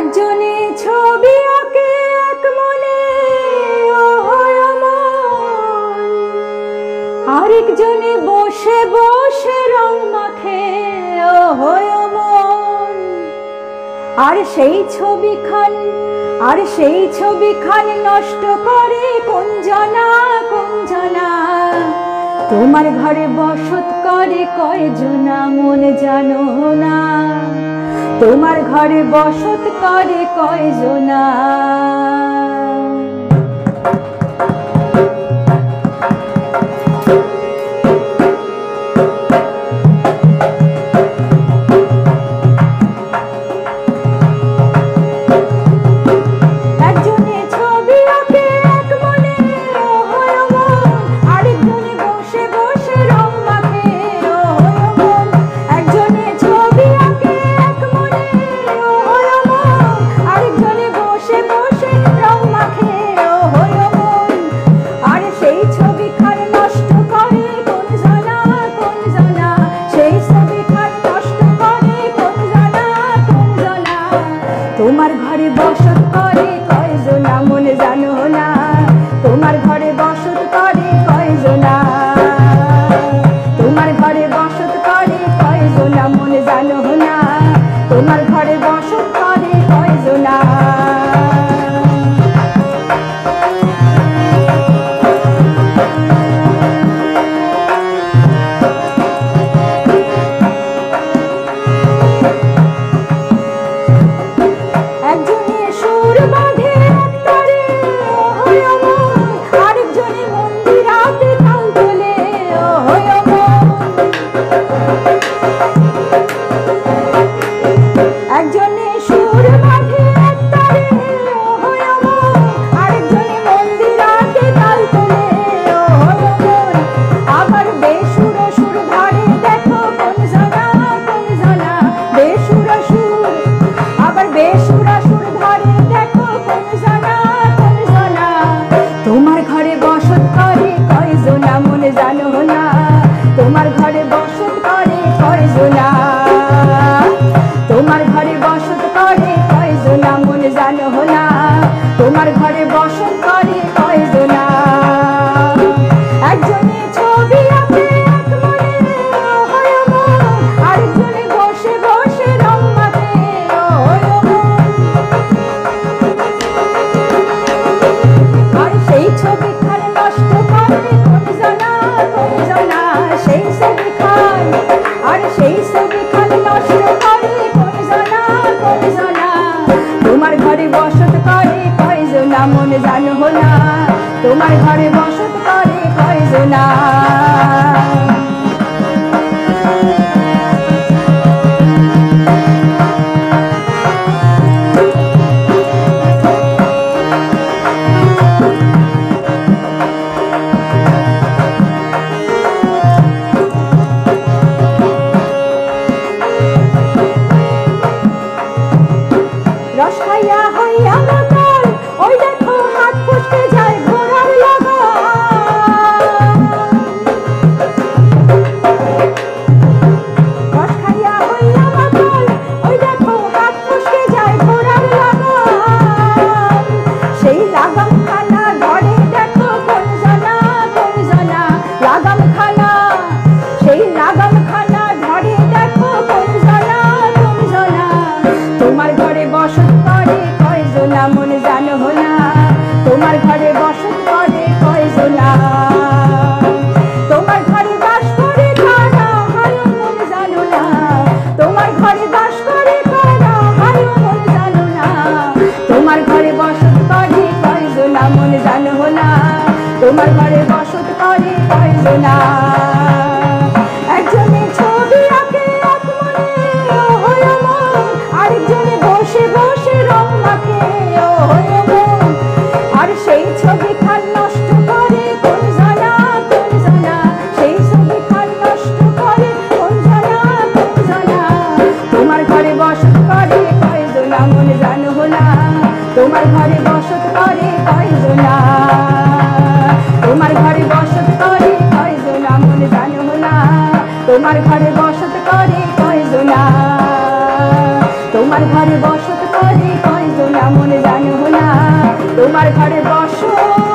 একজনে ছবি আঁকে এক মনে আরেকজনে বসে বসে রং মাখে আর সেই ছবিখান নষ্ট করে কোনজনা তোমার ঘরে বসত করে কয়জনা মনে জানো না তোমার ঘরে বসত করে কয়জনা তোমার ঘরে বসত করে কয়জনা মনে জানো না তোমার ঘরে বসত করে কয়জনা তোমার ঘরে বসত করে কয়জনা মনে জানো না তোমার ঘরে বসত করে কয়জনা তোমার ঘরে বসত করে কয়জনা মনে জানো না তোমার ঘরে বসত করে কয়জনা তোমার ঘরে বসত করে কয়জনা মনে জানো না তোমার ঘরে বসত করে কয়জনা একজনে ছবি আঁকে এক মনে আরেকজনে বসে বসে রং মাখে আর সেই ছবিখান নষ্ট করে কোনজনা সেই ছবিখান আর সেই ছবিখান নষ্ট করে কোনজনা তোমার ঘরে বসত করে কয়জনা মনে জানো না তোমার ঘরে বসত করে কয়জনা রস খাইয়া হইয়া মাতাল ওই দেখো হাত ফুসকে যায় ঘোড়ার লাগা রস খাইয়া হইয়া মাতাল ওই দেখো হাত ফুসকে যায় ঘোড়ার লাগা সেই লাগাম খানা ধরে দেখো কোনজনা লাগাম খানা সেই লাগাম খানা ধরে দেখো কোনজনা তোমার ঘরে বসত করে কয়জনা মনে জানো না তোমার ঘরে বসত করে কয়জনা তোমার ঘরে বাস করে কারা হায়ো মনে জানো না তোমার ঘরে বাস করে কারা হায়ো মনে জানো না তোমার ঘরে বসত করে কয়জনা মনে জানো না তোমার ঘরে বসত করে কয়জনা একজনে ছবি আঁকে এক মনে আরেকজনে বসে বসে রং মাখে আর সেই ছবিখান নষ্ট করে কোনজনা সেই ছবিখান নষ্ট করে কোনজনা তোমার ঘরে বসত করে কয়জনা মনে জানো না তোমার ঘরে বসত করে কয়জনা তোমার ঘরে বসত করে কয়জনা মনে জানো না তোমার ঘরে বসত করে কয়জনা তোমার ঘরে বসত করে কয়জন এমন জানো না, তোমার ঘরে বসত